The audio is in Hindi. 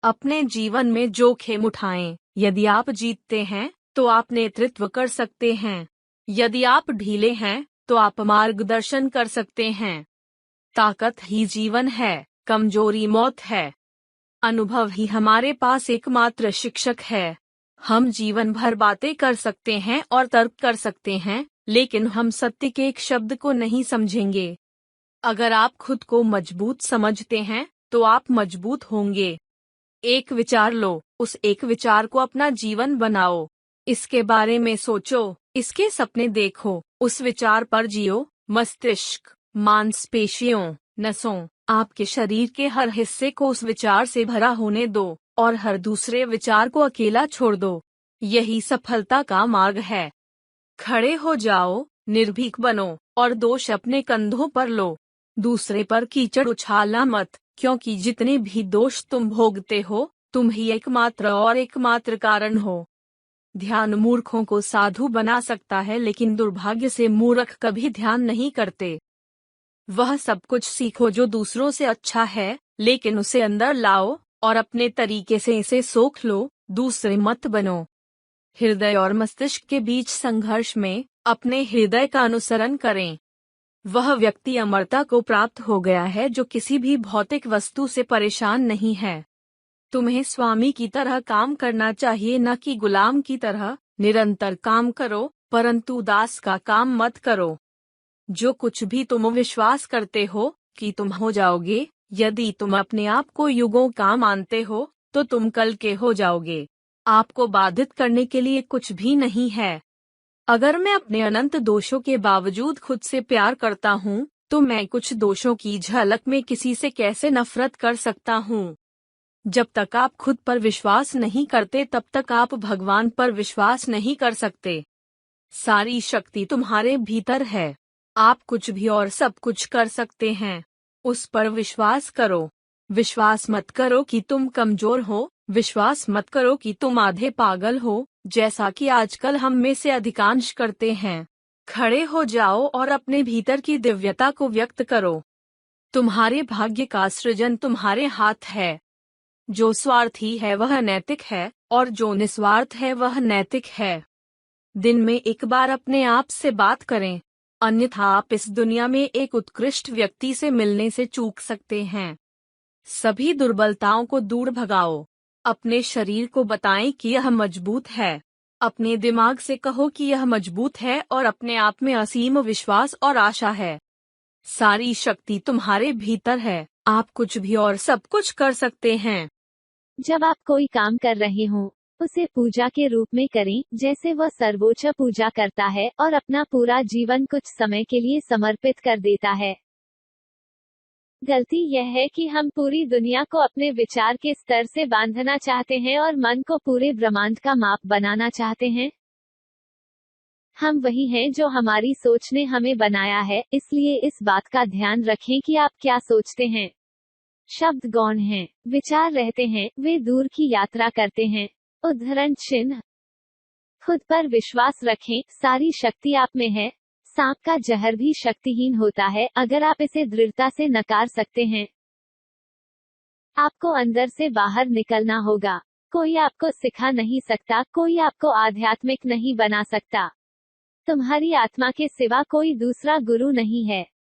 अपने जीवन में जोखिम उठाएं। यदि आप जीतते हैं तो आप नेतृत्व कर सकते हैं। यदि आप ढीले हैं तो आप मार्गदर्शन कर सकते हैं। ताकत ही जीवन है, कमजोरी मौत है। अनुभव ही हमारे पास एकमात्र शिक्षक है। हम जीवन भर बातें कर सकते हैं और तर्क कर सकते हैं, लेकिन हम सत्य के एक शब्द को नहीं समझेंगे। अगर आप खुद को मजबूत समझते हैं तो आप मजबूत होंगे। एक विचार लो, उस एक विचार को अपना जीवन बनाओ। इसके बारे में सोचो, इसके सपने देखो, उस विचार पर जियो। मस्तिष्क, मांसपेशियों, नसों, आपके शरीर के हर हिस्से को उस विचार से भरा होने दो और हर दूसरे विचार को अकेला छोड़ दो। यही सफलता का मार्ग है। खड़े हो जाओ, निर्भीक बनो और दोष अपने कंधों पर लो। दूसरे पर कीचड़ उछालना मत, क्योंकि जितने भी दोष तुम भोगते हो, तुम ही एकमात्र कारण हो। ध्यान मूर्खों को साधु बना सकता है, लेकिन दुर्भाग्य से मूर्ख कभी ध्यान नहीं करते। वह सब कुछ सीखो जो दूसरों से अच्छा है, लेकिन उसे अंदर लाओ और अपने तरीके से इसे सोख लो, दूसरे मत बनो। हृदय और मस्तिष्क के बीच संघर्ष में अपने हृदय का अनुसरण करें। वह व्यक्ति अमरता को प्राप्त हो गया है जो किसी भी भौतिक वस्तु से परेशान नहीं है। तुम्हें स्वामी की तरह काम करना चाहिए, न कि गुलाम की तरह। निरंतर काम करो, परंतु दास का काम मत करो। जो कुछ भी तुम विश्वास करते हो कि तुम हो जाओगे, यदि तुम अपने आप को युगों का मानते हो, तो तुम कल के हो जाओगे। आपको बाधित करने के लिए कुछ भी नहीं है। अगर मैं अपने अनंत दोषों के बावजूद खुद से प्यार करता हूँ, तो मैं कुछ दोषों की झलक में किसी से कैसे नफरत कर सकता हूँ? जब तक आप खुद पर विश्वास नहीं करते, तब तक आप भगवान पर विश्वास नहीं कर सकते। सारी शक्ति तुम्हारे भीतर है। आप कुछ भी और सब कुछ कर सकते हैं। उस पर विश्वास करो। विश्वास मत करो कि तुम कमजोर हो। विश्वास मत करो कि तुम आधे पागल हो, जैसा कि आजकल हम में से अधिकांश करते हैं। खड़े हो जाओ और अपने भीतर की दिव्यता को व्यक्त करो। तुम्हारे भाग्य का सृजन तुम्हारे हाथ है। जो स्वार्थी है वह नैतिक है, और जो निस्वार्थ है वह नैतिक है। दिन में एक बार अपने आप से बात करें, अन्यथा आप इस दुनिया में एक उत्कृष्ट व्यक्ति से मिलने से चूक सकते हैं। सभी दुर्बलताओं को दूर भगाओ। अपने शरीर को बताएं कि यह मजबूत है। अपने दिमाग से कहो कि यह मजबूत है, और अपने आप में असीम विश्वास और आशा है। सारी शक्ति तुम्हारे भीतर है। आप कुछ भी और सब कुछ कर सकते हैं। जब आप कोई काम कर रहे हो, उसे पूजा के रूप में करें, जैसे वह सर्वोच्च पूजा करता है और अपना पूरा जीवन कुछ समय के लिए समर्पित कर देता है। गलती यह है कि हम पूरी दुनिया को अपने विचार के स्तर से बांधना चाहते हैं और मन को पूरे ब्रह्मांड का माप बनाना चाहते हैं। हम वही हैं जो हमारी सोच ने हमें बनाया है, इसलिए इस बात का ध्यान रखें कि आप क्या सोचते हैं। शब्द गौण हैं, विचार रहते हैं, वे दूर की यात्रा करते हैं। उद्धरण चिन्ह। खुद पर विश्वास रखें, सारी शक्ति आप में है। सांप का जहर भी शक्तिहीन होता है अगर आप इसे दृढ़ता से नकार सकते हैं। आपको अंदर से बाहर निकलना होगा। कोई आपको सिखा नहीं सकता, कोई आपको आध्यात्मिक नहीं बना सकता। तुम्हारी आत्मा के सिवा कोई दूसरा गुरु नहीं है।